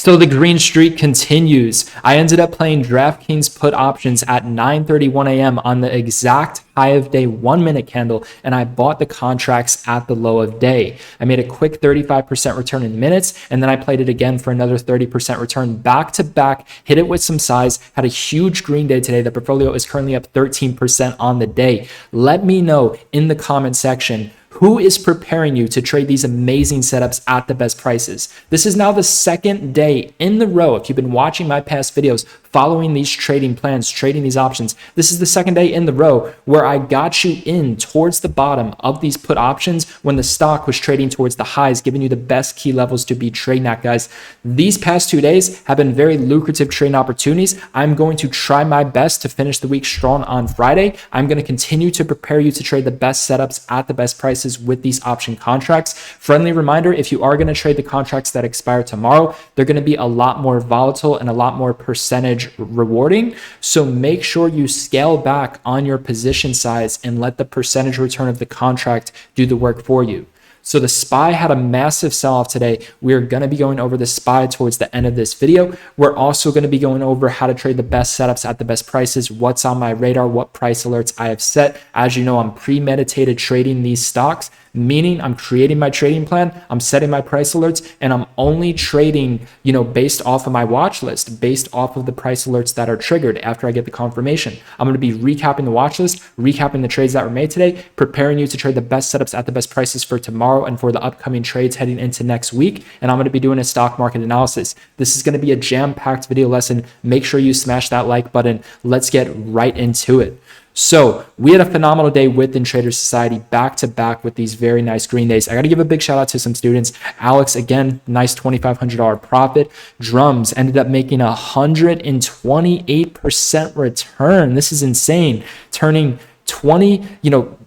So the green streak continues. I ended up playing DraftKings put options at 9:31 a.m. on the exact high of day 1 minute candle, and I bought the contracts at the low of day. I made a quick 35% return in minutes, and then I played it again for another 30% return back to back, hit it with some size, had a huge green day today. The portfolio is currently up 13% on the day. Let me know in the comment section, who is preparing you to trade these amazing setups at the best prices? This is now the second day in the row. If you've been watching my past videos, following these trading plans, trading these options, this is the second day in the row where I got you in towards the bottom of these put options when the stock was trading towards the highs, giving you the best key levels to be trading at, guys. These past 2 days have been very lucrative trading opportunities. I'm going to try my best to finish the week strong on Friday. I'm going to continue to prepare you to trade the best setups at the best prices with these option contracts. Friendly reminder, if you are going to trade the contracts that expire tomorrow, they're going to be a lot more volatile and a lot more percentage rewarding. So make sure you scale back on your position size and let the percentage return of the contract do the work for you. So the SPY had a massive sell-off today. We're going to be going over the SPY towards the end of this video. We're also going to be going over how to trade the best setups at the best prices, what's on my radar, what price alerts I have set. As you know, I'm premeditated trading these stocks, meaning I'm creating my trading plan, I'm setting my price alerts, and I'm only trading, based off of my watch list, based off of the price alerts that are triggered after I get the confirmation. I'm going to be recapping the watch list, recapping the trades that were made today, preparing you to trade the best setups at the best prices for tomorrow and for the upcoming trades heading into next week. And I'm going to be doing a stock market analysis. This is going to be a jam-packed video lesson. Make sure you smash that like button. Let's get right into it. So we had a phenomenal day within Trader Society, back to back with these very nice green days. I got to give a big shout out to some students. Alex, again, nice $2,500 profit. Drums ended up making 128% return. This is insane. Turning 20,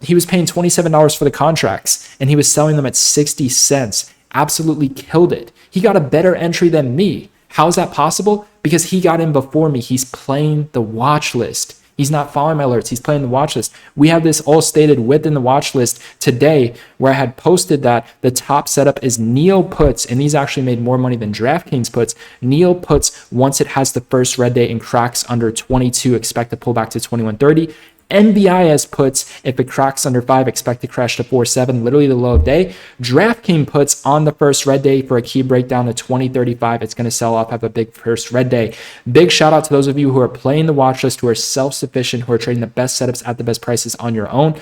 he was paying $27 for the contracts and he was selling them at 60 cents. Absolutely killed it. He got a better entry than me. How is that possible? Because he got in before me. He's playing the watch list. He's not following my alerts. He's playing the watch list. We have this all stated within the watch list today, where I had posted that the top setup is Neo puts, and these actually made more money than DraftKings puts. Neo puts, once it has the first red day and cracks under 22, expect to pull back to 21.30. NBIS puts, if it cracks under 5, expect to crash to 4.7, literally the low of day. DraftKings puts on the first red day for a key breakdown to 20.35. It's going to sell off, have a big first red day. Big shout out to those of you who are playing the watch list, who are self-sufficient, who are trading the best setups at the best prices on your own.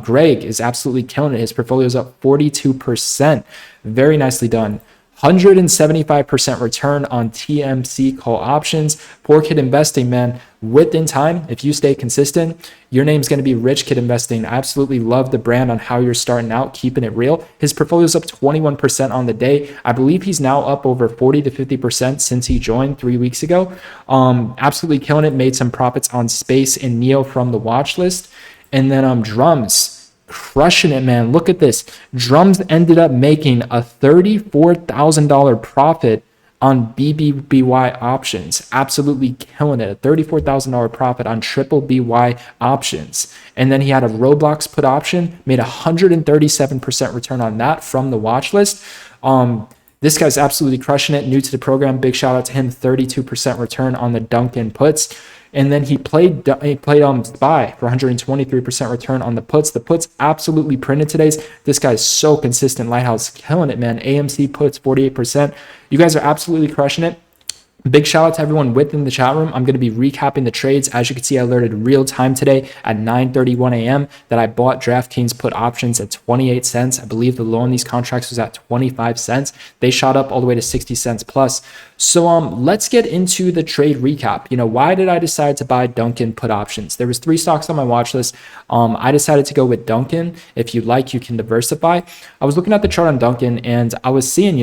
Greg is absolutely killing it. His portfolio is up 42%. Very nicely done. 175% return on TMC call options. Poor Kid Investing, man. Within time, if you stay consistent, your name's going to be Rich Kid Investing. I absolutely love the brand on how you're starting out, keeping it real. His portfolio's up 21% on the day. I believe he's now up over 40 to 50% since he joined 3 weeks ago. Absolutely killing it. Made some profits on Space and Neo from the watch list. And then Drums. Crushing it, man. Look at this. Drums ended up making a $34,000 profit on BBBY options. Absolutely killing it. A $34,000 profit on triple BY options. And then he had a Roblox put option, made 137% return on that from the watch list. This guy's absolutely crushing it. New to the program. Big shout out to him. 32% return on the Duncan puts. And then he played SPY for 123% return on the puts. The puts absolutely printed today. This guy's so consistent. Lighthouse killing it, man. AMC puts 48%. You guys are absolutely crushing it. Big shout out to everyone within the chat room. I'm going to be recapping the trades. As you can see, I alerted real time today at 9:31 a.m. that I bought DraftKings put options at 28 cents. I believe the low on these contracts was at 25 cents. They shot up all the way to 60 cents plus. So let's get into the trade recap. Why did I decide to buy Duncan put options? There was 3 stocks on my watch list. I decided to go with Duncan. If you like, you can diversify. I was looking at the chart on Duncan and I was seeing,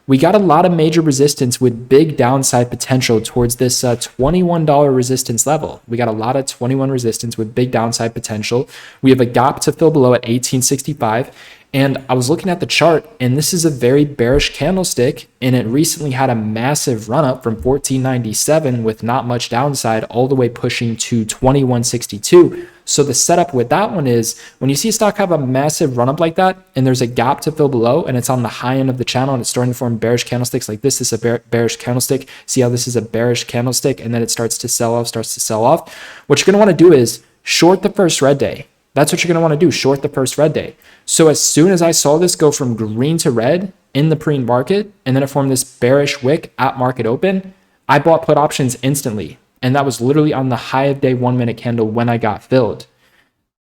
we got a lot of major resistance with big downside potential towards this $21 resistance level. We got a lot of 21 resistance with big downside potential. We have a gap to fill below at 1865. And I was looking at the chart, and this is a very bearish candlestick, and it recently had a massive run up from 1497 with not much downside all the way pushing to 2162. So the setup with that one is when you see a stock have a massive run up like that and there's a gap to fill below and it's on the high end of the channel and it's starting to form bearish candlesticks like this is a bearish candlestick. See how this is a bearish candlestick and then it starts to sell off. What you're going to want to do is short the first red day. That's what you're going to want to do, short the first red day. So as soon as I saw this go from green to red in the pre-market and then it formed this bearish wick at market open, I bought put options instantly. And that was literally on the high of day 1 minute candle when I got filled.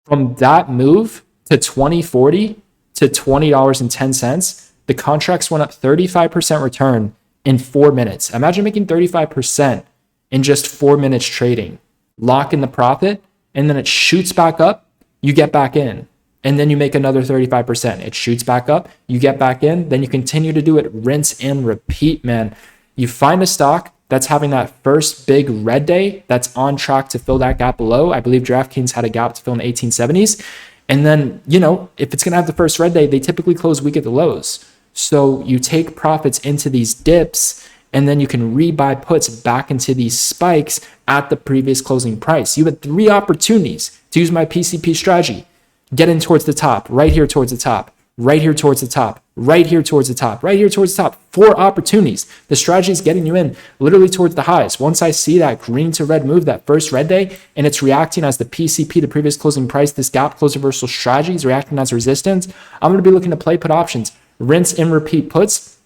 From that move to 2040 to $20.10, the contracts went up 35% return in 4 minutes. Imagine making 35% in just 4 minutes trading. Lock in the profit, and then it shoots back up, you get back in. And then you make another 35%. It shoots back up, you get back in, then you continue to do it, rinse and repeat, man. You find a stock that's having that first big red day that's on track to fill that gap below. I believe DraftKings had a gap to fill in the 1870s. And then, if it's going to have the first red day, they typically close weak at the lows. So you take profits into these dips, and then you can rebuy puts back into these spikes at the previous closing price. You had 3 opportunities to use my PCP strategy. Get in towards the top, right here towards the top, right here towards the top, right here towards the top, right here towards the top. 4 opportunities. The strategy is getting you in literally towards the highs. Once I see that green to red move, that first red day, and it's reacting as the PCP, the previous closing price, this gap close reversal strategy is reacting as resistance, I'm going to be looking to play put options, rinse and repeat puts.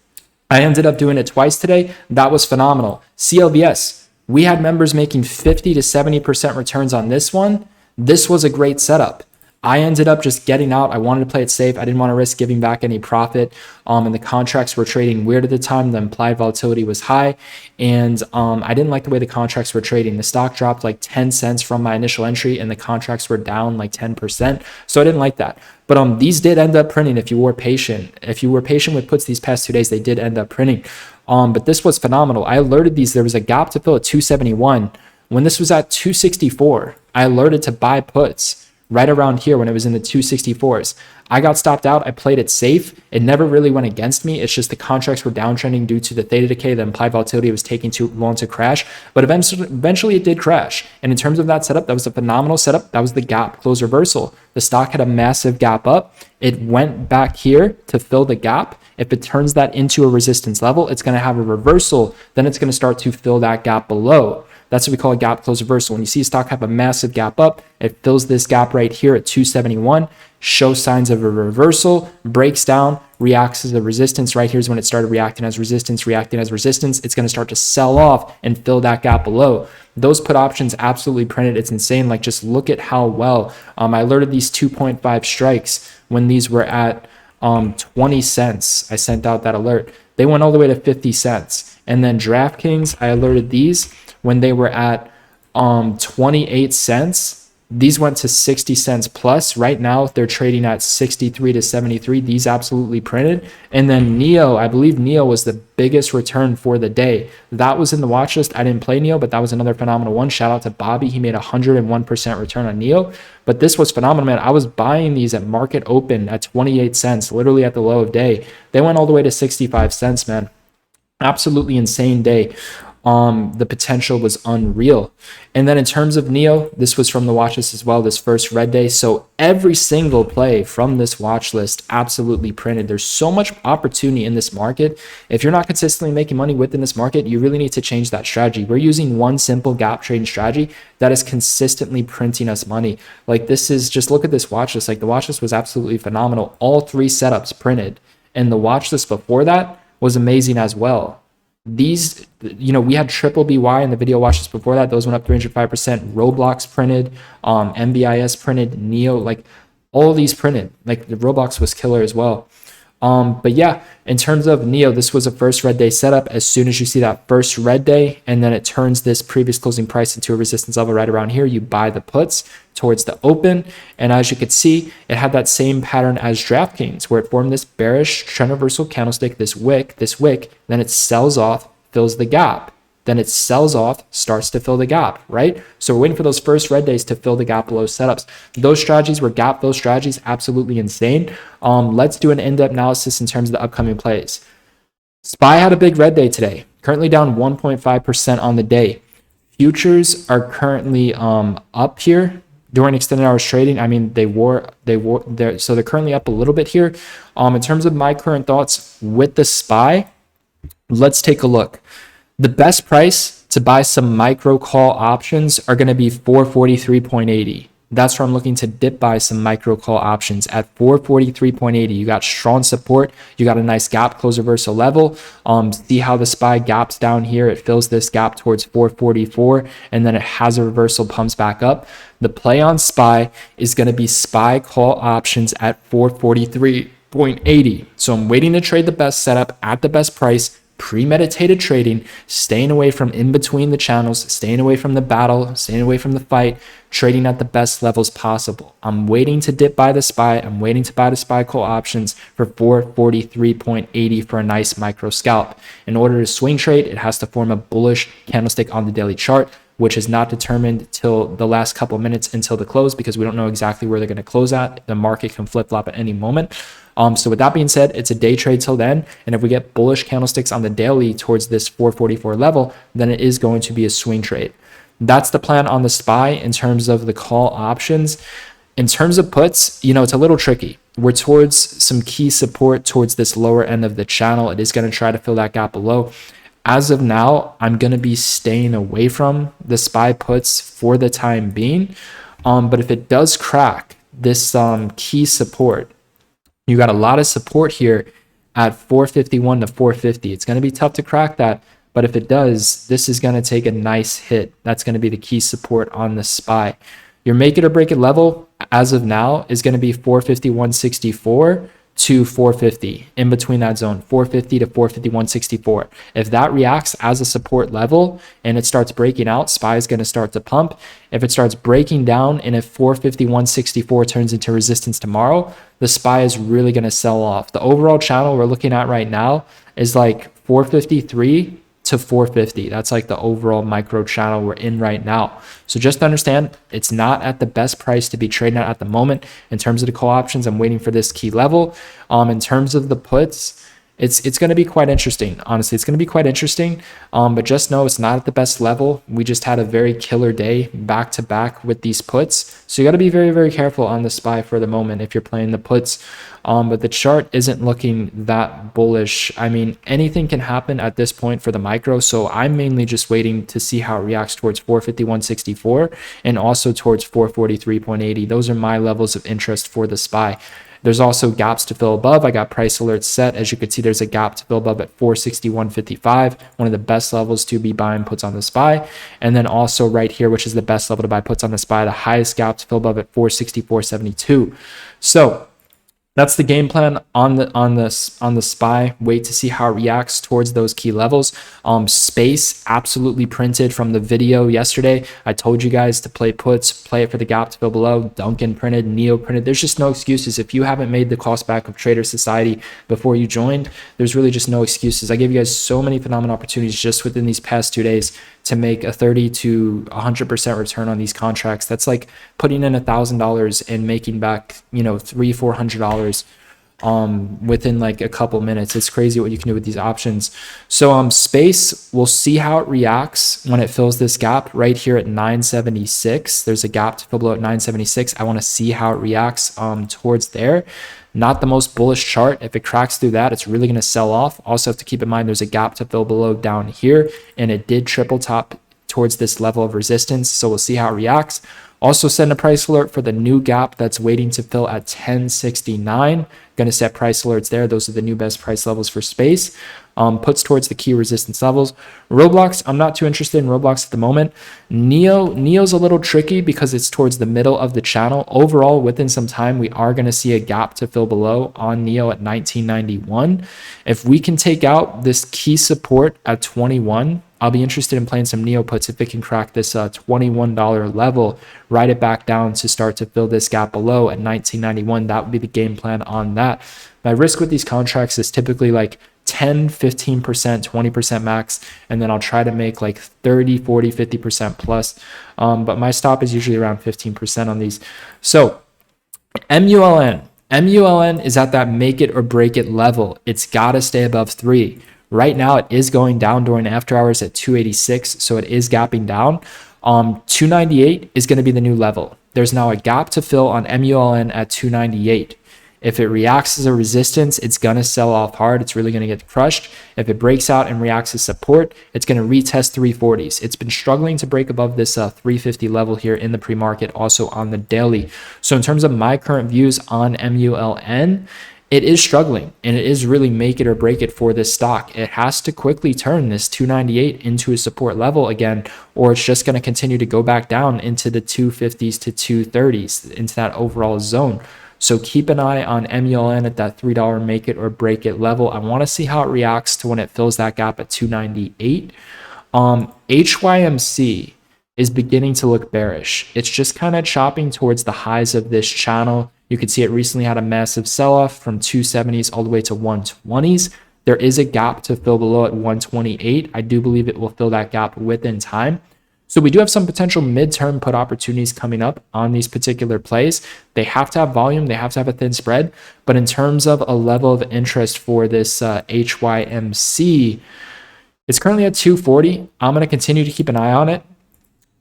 I ended up doing it twice today. That was phenomenal. CLBS, we had members making 50 to 70% returns on this one. This was a great setup. I ended up just getting out. I wanted to play it safe. I didn't want to risk giving back any profit. And the contracts were trading weird at the time. The implied volatility was high. And I didn't like the way the contracts were trading. The stock dropped like 10 cents from my initial entry and the contracts were down like 10%. So I didn't like that. But these did end up printing if you were patient. If you were patient with puts these past 2 days, they did end up printing. But this was phenomenal. I alerted these. There was a gap to fill at 271. When this was at 264, I alerted to buy puts right around here when it was in the 264s. I got stopped out. I played it safe. It never really went against me. It's just the contracts were downtrending due to the theta decay. The implied volatility was taking too long to crash, but eventually it did crash. And in terms of that setup, that was a phenomenal setup. That was the gap close reversal. The stock had a massive gap up. It went back here to fill the gap. If it turns that into a resistance level, it's going to have a reversal. Then it's going to start to fill that gap below. That's what we call a gap close reversal. When you see a stock have a massive gap up, it fills this gap right here at 271, shows signs of a reversal, breaks down, reacts as a resistance. Right here is when it started reacting as resistance. It's going to start to sell off and fill that gap below. Those put options absolutely printed. It's insane. Like, just look at how well. I alerted these 2.5 strikes when these were at 20 cents. I sent out that alert. They went all the way to 50 cents. And then DraftKings, I alerted these when they were at 28 cents. These went to 60 cents plus. Right now, they're trading at 63 to 73. These absolutely printed. And then Neo, I believe Neo was the biggest return for the day. That was in the watch list. I didn't play Neo, but that was another phenomenal one. Shout out to Bobby. He made 101% return on Neo. But this was phenomenal, man. I was buying these at market open at 28 cents, literally at the low of day. They went all the way to 65 cents, man. Absolutely insane day. The potential was unreal. And then in terms of Neo, this was from the watch list as well, this first red day. So every single play from this watch list absolutely printed. There's so much opportunity in this market. If you're not consistently making money within this market, you really need to change that strategy. We're using one simple gap trading strategy that is consistently printing us money. Like, this is just, look at this watch list. Like, the watch list was absolutely phenomenal. All 3 setups printed. And the watch list before that was amazing as well. These, we had BBBY in the video watch list before that. Those went up 305%. Roblox printed, MBIS printed, Neo, like all of these printed. Like, the Roblox was killer as well. But yeah, in terms of Neo, this was a first red day setup. As soon as you see that first red day, and then it turns this previous closing price into a resistance level right around here, you buy the puts towards the open. And as you could see, it had that same pattern as DraftKings, where it formed this bearish trend reversal candlestick, this wick, then it sells off, fills the gap. Then it sells off, starts to fill the gap, right? So we're waiting for those first red days to fill the gap below setups. Those strategies were gap, those strategies, absolutely insane. Let's do an in-depth analysis in terms of the upcoming plays. SPY had a big red day today, currently down 1.5% on the day. Futures are currently up here. during extended hours trading, I mean, so they're currently up a little bit here. In terms of my current thoughts with the SPY, let's take a look. The best price to buy some micro call options are going to be 443.80. That's where I'm looking to dip buy some micro call options at 443.80. You got strong support. You got a nice gap close reversal level. See how the SPY gaps down here. It fills this gap towards 444, and then it has a reversal, pumps back up. The play on SPY is going to be SPY call options at 443.80. So I'm waiting to trade the best setup at the best price. Premeditated trading, staying away from in between the channels, staying away from the battle, staying away from the fight, trading at the best levels possible. I'm waiting to dip buy the SPY. I'm waiting to buy the SPY call options for 443.80 for a nice micro scalp. In order to swing trade, it has to form a bullish candlestick on the daily chart, which is not determined till the last couple of minutes until the close, because we don't know exactly where they're going to close at. The market can flip-flop at any moment. So with that being said, it's a day trade till then. And if we get bullish candlesticks on the daily towards this 444 level, then it is going to be a swing trade. That's the plan on the SPY in terms of the call options. In terms of puts, it's a little tricky. We're towards some key support towards this lower end of the channel. It is going to try to fill that gap below. As of now, I'm going to be staying away from the SPY puts for the time being. But if it does crack this key support, you got a lot of support here at 451 to 450. It's going to be tough to crack that. But if it does, this is going to take a nice hit. That's going to be the key support on the SPY. Your make it or break it level as of now is going to be 451.64 to 450, in between that zone, 450 to 451.64. If that reacts as a support level and it starts breaking out, SPY is going to start to pump. If it starts breaking down and if 451.64 turns into resistance tomorrow, the SPY is really going to sell off. The overall channel we're looking at right now is like 453 to 450. That's like the overall micro channel we're in right now. So just understand, it's not at the best price to be trading at the moment. In terms of the call options, I'm waiting for this key level. In terms of the puts, it's going to be quite interesting. Honestly, it's going to be quite interesting. But just know it's not at the best level. We just had a very killer day back to back with these puts. So you got to be very, very careful on the SPY for the moment if you're playing the puts. But the chart isn't looking that bullish. I mean, anything can happen at this point for the micro. So I'm mainly just waiting to see how it reacts towards 451.64 and also towards 443.80. Those are my levels of interest for the SPY. There's also gaps to fill above. I got price alerts set. As you can see, there's a gap to fill above at 461.55, one of the best levels to be buying puts on the SPY. And then also right here, which is the best level to buy puts on the SPY, the highest gap to fill above at 464.72. So that's the game plan on the SPY. Wait to see how it reacts towards those key levels. Space absolutely printed from the video yesterday. I told you guys to play puts, play it for the gap to fill below. Duncan printed, Neo printed. There's just no excuses. If you haven't made the cost back of Trader Society before you joined, there's really just no excuses. I gave you guys so many phenomenal opportunities just within these past 2 days to make a 30 to 100% return on these contracts. That's like putting in $1,000 and making back, $300-400 within like a couple minutes. It's crazy what you can do with these options. So space, we'll see how it reacts when it fills this gap right here at 976. There's a gap to fill below at 976. I want to see how it reacts towards there. Not the most bullish chart. If it cracks through that, it's really going to sell off. Also have to keep in mind there's a gap to fill below down here, and it did triple top towards this level of resistance. So we'll see how it reacts. Also send a price alert for the new gap that's waiting to fill at 1069. Going to set price alerts there. Those are the new best price levels for space. Puts towards the key resistance levels. Roblox, I'm not too interested in Roblox at the moment. Neo's a little tricky because it's towards the middle of the channel. Overall, within some time, we are going to see a gap to fill below on Neo at 1991. If we can take out this key support at 21, I'll be interested in playing some Neo puts if it can crack this $21 level, ride it back down to start to fill this gap below at 1991. That would be the game plan on that. My risk with these contracts is typically like 10, 15%, 20% max, and then I'll try to make like 30, 40, 50% plus. But my stop is usually around 15% on these. So MULN is at that make it or break it level. It's got to stay above 3. Right now, it is going down during after hours at 286, so it is gapping down. 298 is going to be the new level. there's now a gap to fill on MULN at 298. If it reacts as a resistance, it's going to sell off hard. It's really going to get crushed. If it breaks out and reacts as support, it's going to retest 340s. It's been struggling to break above this 350 level here in the pre-market, also on the daily. So in terms of my current views on MULN, it is struggling, and it is really make it or break it for this stock. It has to quickly turn this 298 into a support level again, or it's just going to continue to go back down into the 250s to 230s, into that overall zone. So keep an eye on MULN at that $3 make it or break it level. I want to see how it reacts to when it fills that gap at 298. HYMC is beginning to look bearish. It's just kind of chopping towards the highs of this channel. You can see it recently had a massive sell-off from 270s all the way to 120s. There is a gap to fill below at 128. I do believe it will fill that gap within time. So we do have some potential midterm put opportunities coming up on these particular plays. They have to have volume. They have to have a thin spread. But in terms of a level of interest for this HYMC, it's currently at 240. I'm going to continue to keep an eye on it.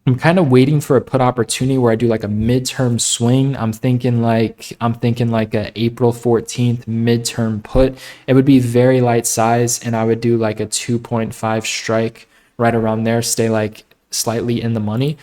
I'm kind of waiting for a put opportunity where I do like a midterm swing. I'm thinking like a April 14th midterm put. It would be very light size, and I would do like a 2.5 strike right around there, stay like slightly in the money.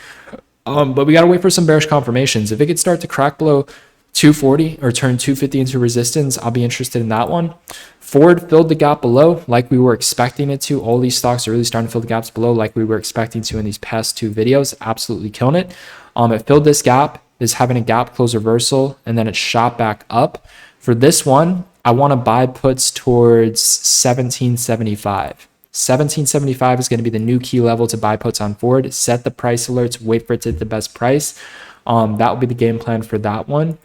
But we got to wait for some bearish confirmations. If it could start to crack below 240 or turn 250 into resistance, I'll be interested in that one. Ford filled the gap below like we were expecting it to. All these stocks are really starting to fill the gaps below like we were expecting to in these past two videos. Absolutely killing it. It filled this gap, is having a gap close reversal, and then it shot back up. For this one, I want to buy puts towards 1775. 1775 is going to be the new key level to buy puts on Ford. Set the price alerts, wait for it to hit the best price. That will be the game plan for that one.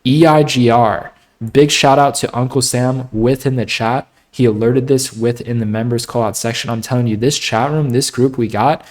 EIGR, big shout out to Uncle Sam within the chat. He alerted this within the members call out section. I'm telling you, this chat room, this group we got,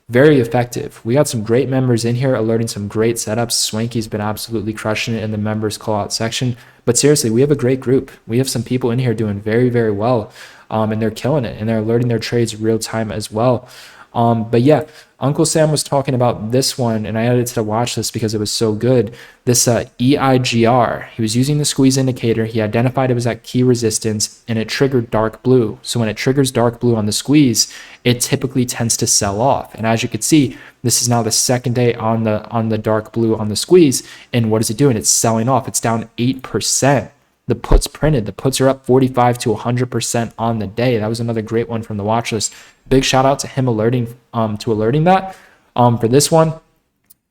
very effective. We got some great members in here alerting some great setups. Swanky's been absolutely crushing it in the members call out section. But seriously, we have a great group. We have some people in here doing very, very well. And they're killing it, and they're alerting their trades real time as well. But yeah, Uncle Sam was talking about this one, and I added it to the watch list because it was so good. This EIGR, he was using the squeeze indicator. He identified it was at key resistance, and it triggered dark blue. So when it triggers dark blue on the squeeze, it typically tends to sell off. And as you can see, this is now the second day on the dark blue on the squeeze. And what is it doing? It's selling off. It's down 8%. The puts printed, the puts are up 45 to 100% on the day. That was another great one from the watch list. Big shout out to him alerting that. For this one,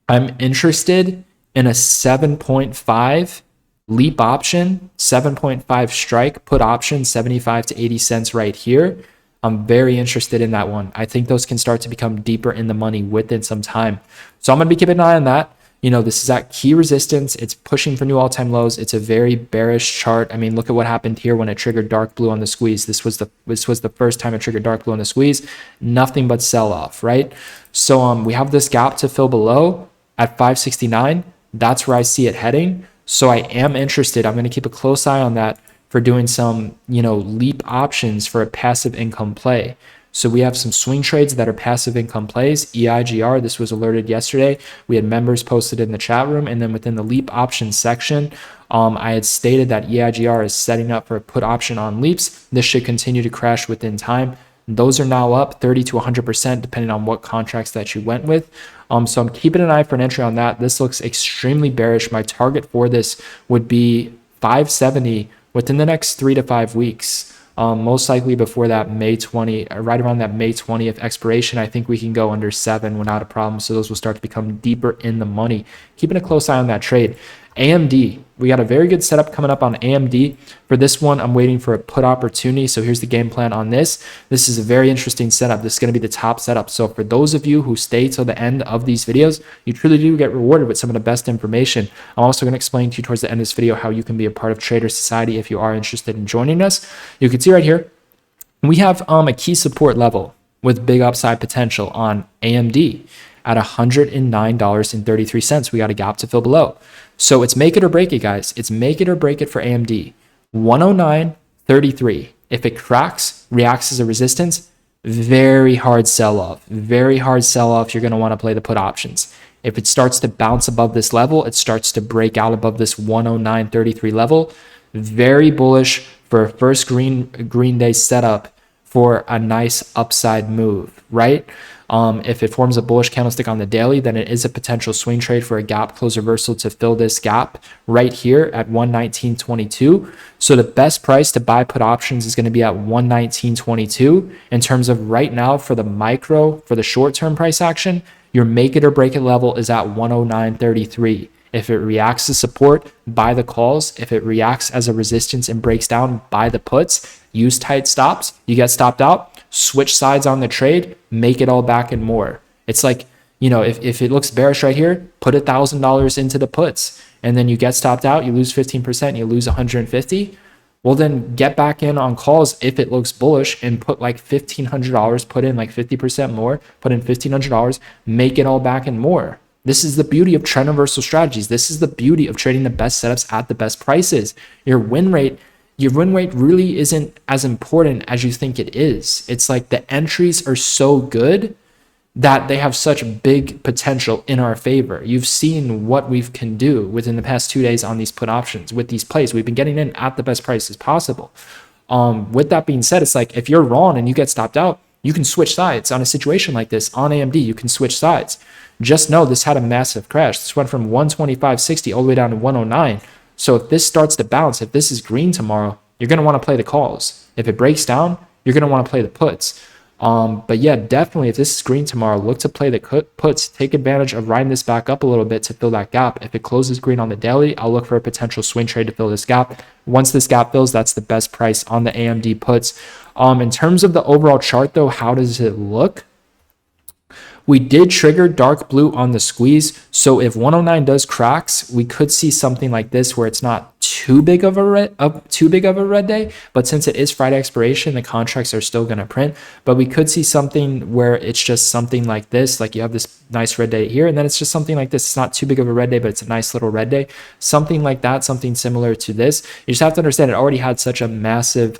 I'm interested in a 7.5 leap option, 7.5 strike put option, 75 to 80 cents right here. I'm very interested in that one. I think those can start to become deeper in the money within some time. So I'm going to be keeping an eye on that. You know, this is at key resistance. It's pushing for new all-time lows. It's a very bearish chart. I mean, look at what happened here when it triggered dark blue on the squeeze. This was the first time it triggered dark blue on the squeeze. Nothing but sell-off, right? So we have this gap to fill below at 569. That's where I see it heading. So I am interested. I'm going to keep a close eye on that for doing some, leap options for a passive income play. So we have some swing trades that are passive income plays. EIGR, this was alerted yesterday. We had members posted in the chat room. And then within the leap options section, I had stated that EIGR is setting up for a put option on leaps. This should continue to crash within time. Those are now up 30 to 100% depending on what contracts that you went with. So I'm keeping an eye for an entry on that. This looks extremely bearish. My target for this would be 570 within the next 3 to 5 weeks. Most likely before that May 20, right around that May 20th expiration, I think we can go under 7 without a problem. So those will start to become deeper in the money. Keeping a close eye on that trade. AMD, we got a very good setup coming up on AMD. For this one, I'm waiting for a put opportunity. So here's the game plan on this. This is a very interesting setup. This is going to be the top setup. So for those of you who stay till the end of these videos, you truly do get rewarded with some of the best information. I'm also going to explain to you towards the end of this video how you can be a part of Trader Society if you are interested in joining us. You can see right here, we have a key support level with big upside potential on AMD at $109.33. We got a gap to fill below. So it's make it or break it, guys. It's make it or break it for AMD. 109.33. If it cracks, reacts as a resistance, very hard sell off. Very hard sell off. You're going to want to play the put options. If it starts to bounce above this level, it starts to break out above this 109.33 level. Very bullish for a first green day setup for a nice upside move, right? If it forms a bullish candlestick on the daily, then it is a potential swing trade for a gap close reversal to fill this gap right here at 119.22. So the best price to buy put options is going to be at 119.22. In terms of right now for the micro, for the short-term price action, your make it or break it level is at 109.33. If it reacts to support, buy the calls. If it reacts as a resistance and breaks down, buy the puts. Use tight stops. You get stopped out, switch sides on the trade, make it all back and more. It's like, you know, if it looks bearish right here, put $1,000 into the puts, and then you get stopped out, you lose 15%, you lose 150. Well, then get back in on calls if it looks bullish and put like $1,500, put in like 50% more, put in $1,500, make it all back and more. This is the beauty of trend reversal strategies. This is the beauty of trading the best setups at the best prices. Your win rate really isn't as important as you think it is. It's like the entries are so good that they have such big potential in our favor. You've seen what we can do within the past 2 days on these put options with these plays. We've been getting in at the best prices possible. With that being said, it's like if you're wrong and you get stopped out, you can switch sides on a situation like this. On AMD, you can switch sides. Just know this had a massive crash. This went from 125.60 all the way down to 109. So if this starts to bounce, if this is green tomorrow, you're going to want to play the calls. If it breaks down, you're going to want to play the puts. But yeah, definitely if this is green tomorrow, look to play the puts. Take advantage of riding this back up a little bit to fill that gap. If it closes green on the daily, I'll look for a potential swing trade to fill this gap. Once this gap fills, that's the best price on the AMD puts. In terms of the overall chart though, how does it look? We did trigger dark blue on the squeeze. So if 109 does cracks, we could see something like this where it's not too big of a red day, but since it is Friday expiration, the contracts are still going to print. But we could see something where it's just something like this, like you have this nice red day here, and then it's just something like this. It's not too big of a red day, but it's a nice little red day, something like that, something similar to this. You just have to understand it already had such a massive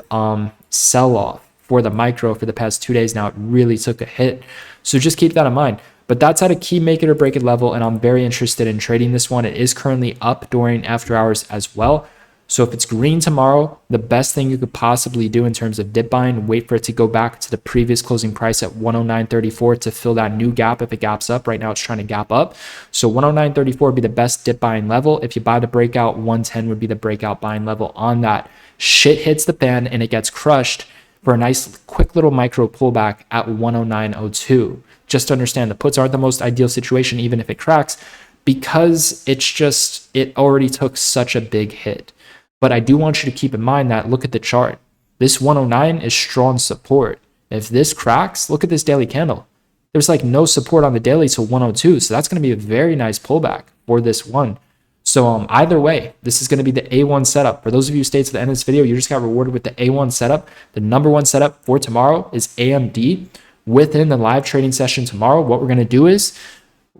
sell-off for the micro for the past 2 days. Now it really took a hit. So just keep that in mind. But that's at a key make it or break it level, and I'm very interested in trading this one. It is currently up during after hours as well. So if it's green tomorrow, the best thing you could possibly do in terms of dip buying, wait for it to go back to the previous closing price at 109.34 to fill that new gap if it gaps up. Right now it's trying to gap up. So 109.34 would be the best dip buying level. If you buy the breakout, 110 would be the breakout buying level on that. Shit hits the fan and it gets crushed for a nice quick little micro pullback at 109.02. Just to understand, the puts aren't the most ideal situation even if it cracks, because it already took such a big hit. But I do want you to keep in mind that look at the chart. This 109 is strong support. If this cracks, look at this daily candle. There's like no support on the daily till 102. So that's going to be a very nice pullback for this one. So either way, this is going to be the A1 setup. For those of you who stayed to the end of this video, you just got rewarded with the A1 setup. The number one setup for tomorrow is AMD. Within the live trading session tomorrow, what we're going to do is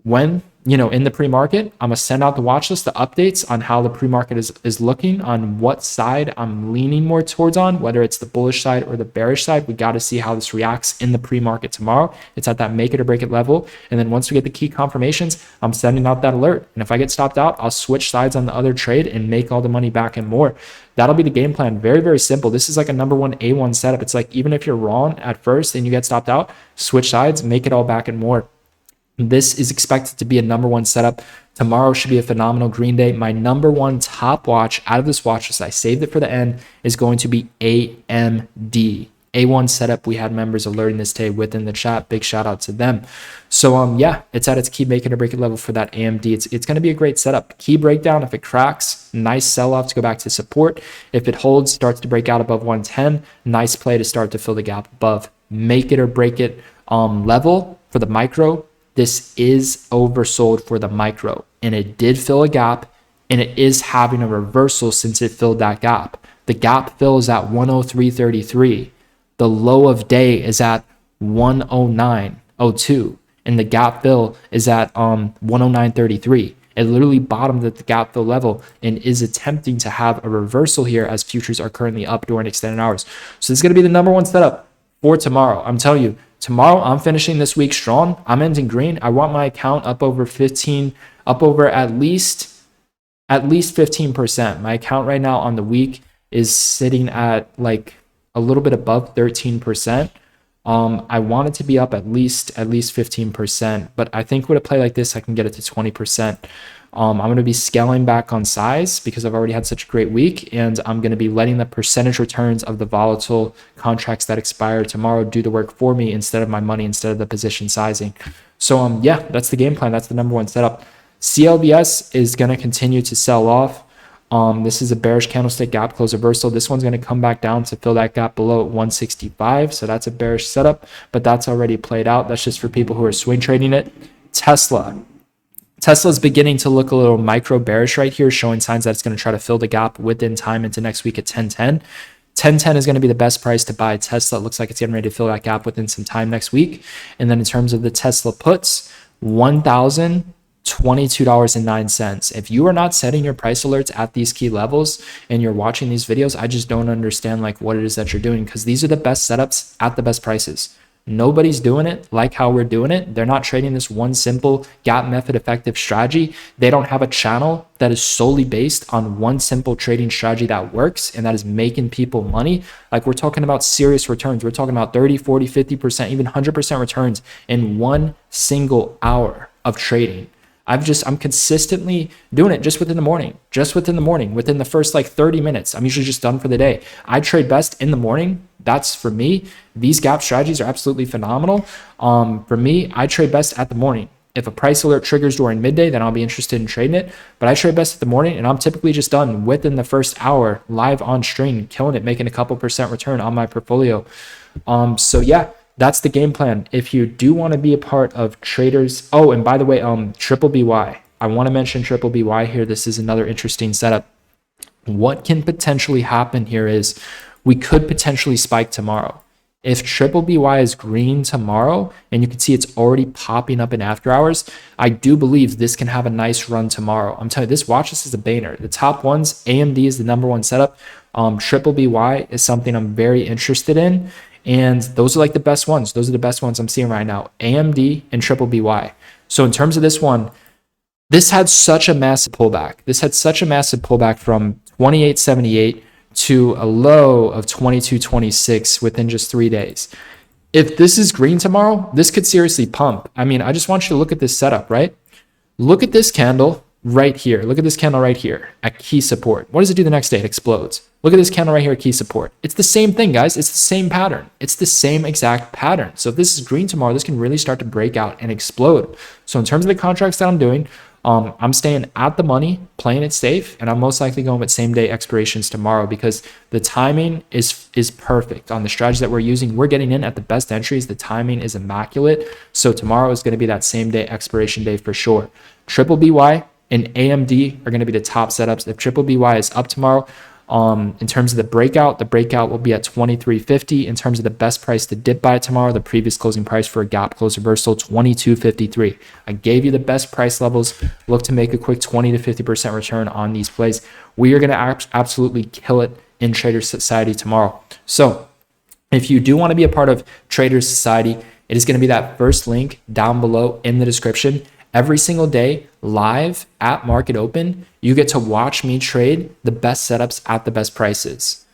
when, in the pre-market, I'm going to send out the watch list, the updates on how the pre-market is looking, on what side I'm leaning more towards on, whether it's the bullish side or the bearish side. We got to see how this reacts in the pre-market tomorrow. It's at that make it or break it level. And then once we get the key confirmations, I'm sending out that alert. And if I get stopped out, I'll switch sides on the other trade and make all the money back and more. That'll be the game plan. Very, very simple. This is like a number one A1 setup. It's like, even if you're wrong at first and you get stopped out, switch sides, make it all back and more. This is expected to be a number one setup. Tomorrow should be a phenomenal green day. My number one top watch out of this watch list, I saved it for the end, is going to be AMD. A1 setup. We had members alerting this day within the chat. Big shout out to them. So yeah, it's at its key make it or break it level for that AMD. It's going to be a great setup. Key breakdown. If it cracks, nice sell off to go back to support. If it holds, starts to break out above 110, nice play to start to fill the gap above. Make it or break it level for the micro. This is oversold for the micro, and it did fill a gap, and it is having a reversal since it filled that gap. The gap fill is at 103.33. The low of day is at 109.02, and the gap fill is at 109.33. It literally bottomed at the gap fill level and is attempting to have a reversal here as futures are currently up during extended hours. So this is going to be the number one setup for tomorrow. I'm telling you, tomorrow I'm finishing this week strong. I'm ending green. I want my account up over 15, up over at least 15%. My account right now on the week is sitting at like a little bit above 13%. I want it to be up at least 15%, but I think with a play like this, I can get it to 20%. I'm going to be scaling back on size because I've already had such a great week, and I'm going to be letting the percentage returns of the volatile contracts that expire tomorrow do the work for me instead of my money, instead of the position sizing. So yeah, that's the game plan. That's the number one setup. CLBS is going to continue to sell off. This is a bearish candlestick gap close reversal. This one's going to come back down to fill that gap below 165. So that's a bearish setup, but that's already played out. That's just for people who are swing trading it. Tesla's beginning to look a little micro bearish right here, showing signs that it's going to try to fill the gap within time into next week at 1010. 1010 is going to be the best price to buy Tesla. It looks like it's getting ready to fill that gap within some time next week. And then in terms of the Tesla puts, $1,022.09. If you are not setting your price alerts at these key levels and you're watching these videos, I just don't understand like what it is that you're doing, because these are the best setups at the best prices. Nobody's doing it like how we're doing it. They're not trading this one simple gap method effective strategy. They don't have a channel that is solely based on one simple trading strategy that works and that is making people money. Like, we're talking about serious returns. We're talking about 30, 40, 50%, even 100% returns in one single hour of trading. I'm consistently doing it just within the morning, within the first like 30 minutes. I'm usually just done for the day. I trade best in the morning. That's for me. These gap strategies are absolutely phenomenal. For me, I trade best at the morning. If a price alert triggers during midday, then I'll be interested in trading it. But I trade best at the morning, and I'm typically just done within the first hour, live on stream, killing it, making a couple percent return on my portfolio. So yeah, that's the game plan. If you do want to be a part of traders, oh, and by the way, BBBY. I want to mention BBBY here. This is another interesting setup. What can potentially happen here is we could potentially spike tomorrow. If BBBY is green tomorrow, and you can see it's already popping up in after hours, I do believe this can have a nice run tomorrow. I'm telling you, this watch list is a banner. The top ones, AMD is the number one setup. BBBY is something I'm very interested in. And those are like the best ones. Those are the best ones I'm seeing right now, AMD and BBBY. So in terms of this one, this had such a massive pullback. From 28.78 to a low of 22.26 within just 3 days. If this is green tomorrow, this could seriously pump. I mean, I just want you to look at this setup, right? Look at this candle right here. Look at this candle right here at key support. What does it do the next day? It explodes. Look at this candle right here at key support. It's the same thing, guys. It's the same pattern. It's the same exact pattern. So if this is green tomorrow, this can really start to break out and explode. So in terms of the contracts that I'm doing, I'm staying at the money, playing it safe, and I'm most likely going with same day expirations tomorrow because the timing is perfect on the strategy that we're using. We're getting in at the best entries. The timing is immaculate. So tomorrow is going to be that same day expiration day for sure. BBBY and AMD are going to be the top setups. If BBBY is up tomorrow, in terms of the breakout will be at 23.50. In terms of the best price to dip by tomorrow, the previous closing price for a gap close reversal, 22.53. I gave you the best price levels. Look to make a quick 20 to 50% return on these plays. We are going to absolutely kill it in Trader Society tomorrow. So if you do want to be a part of Trader Society, it is going to be that first link down below in the description. Every single day, live at market open, you get to watch me trade the best setups at the best prices.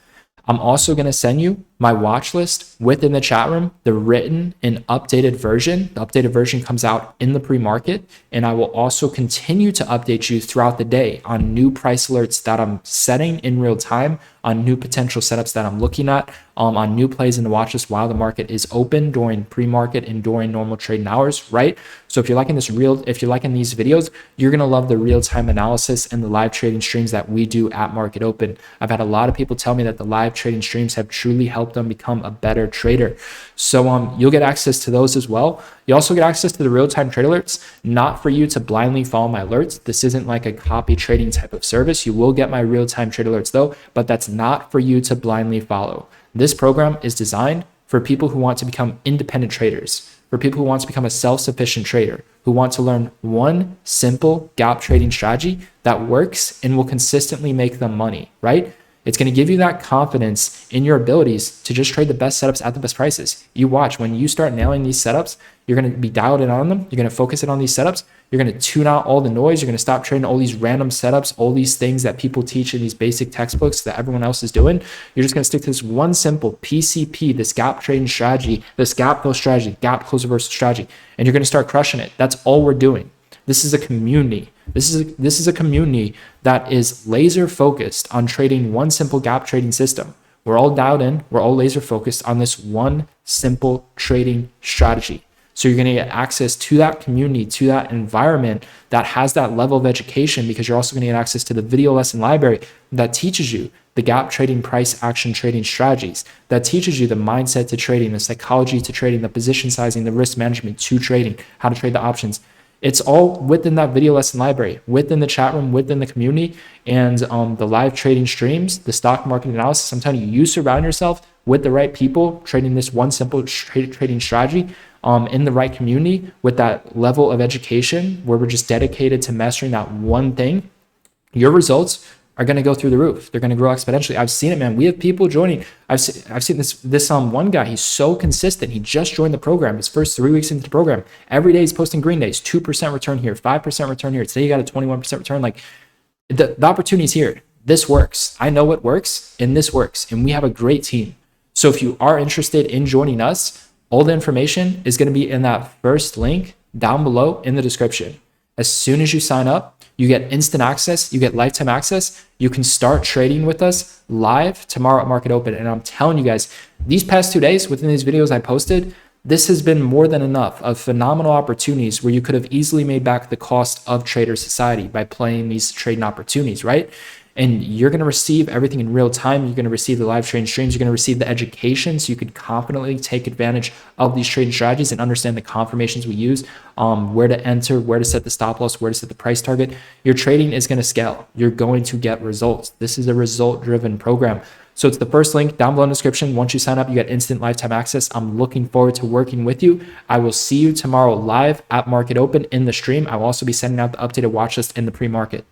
I'm also going to send you my watch list within the chat room, the written and updated version. The updated version comes out in the pre-market, and I will also continue to update you throughout the day on new price alerts that I'm setting in real time, on new potential setups that I'm looking at, on new plays in the watch list while the market is open during pre-market and during normal trading hours, right? So if you're liking these videos, you're going to love the real-time analysis and the live trading streams that we do at market open. I've had a lot of people tell me that the live trading streams have truly helped them become a better trader. So you'll get access to those as well. You also get access to the real-time trade alerts, not for you to blindly follow my alerts. This isn't like a copy trading type of service. You will get my real-time trade alerts though, but that's not for you to blindly follow. This program is designed for people who want to become independent traders, for people who want to become a self-sufficient trader, who want to learn one simple gap trading strategy that works and will consistently make them money, right? It's going to give you that confidence in your abilities to just trade the best setups at the best prices. You watch, when you start nailing these setups, you're going to be dialed in on them. You're going to focus it on these setups. You're going to tune out all the noise. You're going to stop trading all these random setups, all these things that people teach in these basic textbooks that everyone else is doing. You're just going to stick to this one simple PCP, this gap trading strategy, this gap fill strategy, gap close reversal strategy, and you're going to start crushing it. That's all we're doing. This is a community. This is a community that is laser focused on trading one simple gap trading system. We're all dialed in. We're all laser focused on this one simple trading strategy. So you're going to get access to that community, to that environment that has that level of education, because you're also going to get access to the video lesson library that teaches you the gap trading, price action trading strategies, that teaches you the mindset to trading, the psychology to trading, the position sizing, the risk management to trading, how to trade the options. It's all within that video lesson library, within the chat room, within the community, and the live trading streams, the stock market analysis. Sometimes you surround yourself with the right people trading this one simple trading strategy in the right community with that level of education where we're just dedicated to mastering that one thing. Your results are going to go through the roof. They're going to grow exponentially. I've seen it, man. We have people joining. I've seen this one guy. He's so consistent. He just joined the program. His first 3 weeks into the program. Every day he's posting green days, 2% return here, 5% return here. Today you got a 21% return. Like the opportunity is here. This works. I know it works, and this works. And we have a great team. So if you are interested in joining us, all the information is going to be in that first link down below in the description. As soon as you sign up, you get instant access, you get lifetime access. You can start trading with us live tomorrow at market open. And I'm telling you guys, these past 2 days within these videos I posted, this has been more than enough of phenomenal opportunities where you could have easily made back the cost of Trader Society by playing these trading opportunities, right? And you're going to receive everything in real time. You're going to receive the live trading streams. You're going to receive the education so you can confidently take advantage of these trading strategies and understand the confirmations we use, where to enter, where to set the stop loss, where to set the price target. Your trading is going to scale. You're going to get results. This is a result-driven program. So it's the first link down below in the description. Once you sign up, you get instant lifetime access. I'm looking forward to working with you. I will see you tomorrow live at market open in the stream. I will also be sending out the updated watch list in the pre-market.